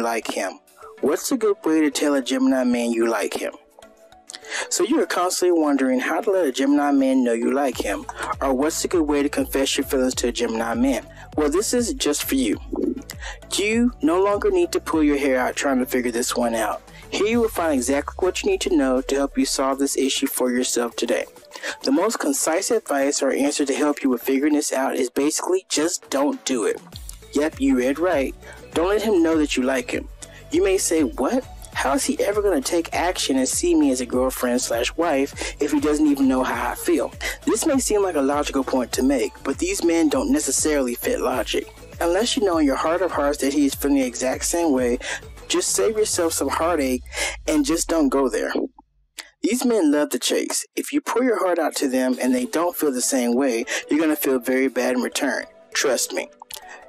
like him? What's a good way to tell a Gemini man you like him? So you are constantly wondering how to let a Gemini man know you like him, or what's a good way to confess your feelings to a Gemini man? Well, this is just for you. You no longer need to pull your hair out trying to figure this one out. Here you will find exactly what you need to know to help you solve this issue for yourself today. The most concise advice or answer to help you with figuring this out is basically just don't do it. Yep, you read right. Don't let him know that you like him. You may say, what? How is he ever going to take action and see me as a girlfriend/wife if he doesn't even know how I feel? This may seem like a logical point to make, but these men don't necessarily fit logic. Unless you know in your heart of hearts that he is feeling the exact same way, just save yourself some heartache and just don't go there. These men love the chase. If you pour your heart out to them and they don't feel the same way, you're going to feel very bad in return. Trust me.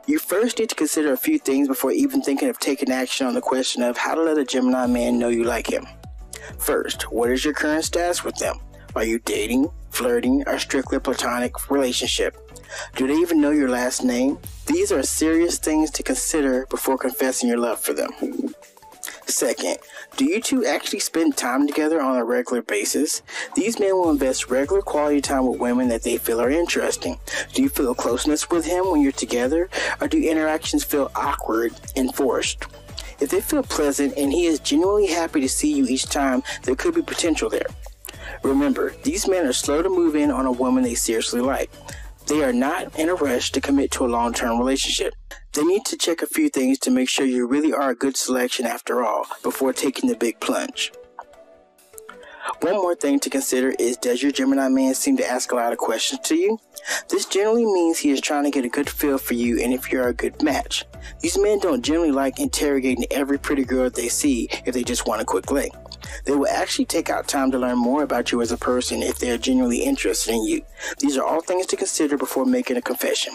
You first need to consider a few things before even thinking of taking action on the question of how to let a Gemini man know you like him. First, what is your current status with them? Are you dating, flirting, or strictly a platonic relationship? Do they even know your last name? These are serious things to consider before confessing your love for them. Second, do you two actually spend time together on a regular basis? These men will invest regular quality time with women that they feel are interesting. Do you feel a closeness with him when you're together, or do interactions feel awkward and forced? If they feel pleasant and he is genuinely happy to see you each time, there could be potential there. Remember, these men are slow to move in on a woman they seriously like. They are not in a rush to commit to a long-term relationship. They need to check a few things to make sure you really are a good selection after all, before taking the big plunge. One more thing to consider is, does your Gemini man seem to ask a lot of questions to you? This generally means he is trying to get a good feel for you and if you're a good match. These men don't generally like interrogating every pretty girl they see if they just want a quick lay. They will actually take out time to learn more about you as a person if they are genuinely interested in you. These are all things to consider before making a confession.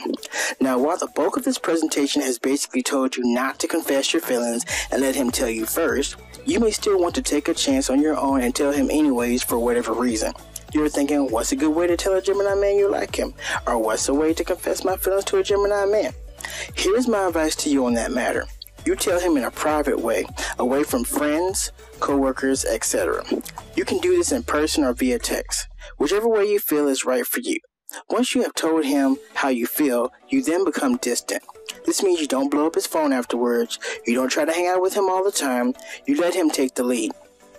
Now, while the bulk of this presentation has basically told you not to confess your feelings and let him tell you first, you may still want to take a chance on your own and tell him anyways for whatever reason. You're thinking, what's a good way to tell a Gemini man you like him? Or what's a way to confess my feelings to a Gemini man? Here's my advice to you on that matter. You tell him in a private way, away from friends, co-workers, etc. You can do this in person or via text, whichever way you feel is right for you. Once you have told him how you feel, you then become distant. This means you don't blow up his phone afterwards, you don't try to hang out with him all the time, you let him take the lead.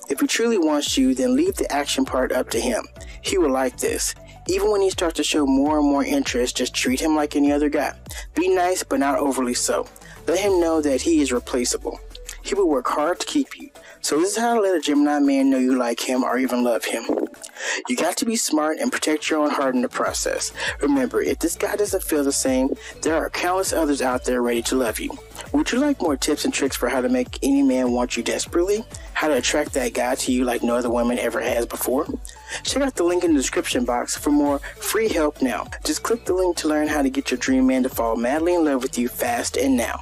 If he truly wants you, then leave the action part up to him. He will like this. Even when he starts to show more and more interest, just treat him like any other guy. Be nice, but not overly so. Let him know that he is replaceable. He will work hard to keep you. So this is how to let a Gemini man know you like him or even love him. You got to be smart and protect your own heart in the process. Remember, if this guy doesn't feel the same, there are countless others out there ready to love you. Would you like more tips and tricks for how to make any man want you desperately? How to attract that guy to you like no other woman ever has before? Check out the link in the description box for more free help now. Just click the link to learn how to get your dream man to fall madly in love with you fast and now.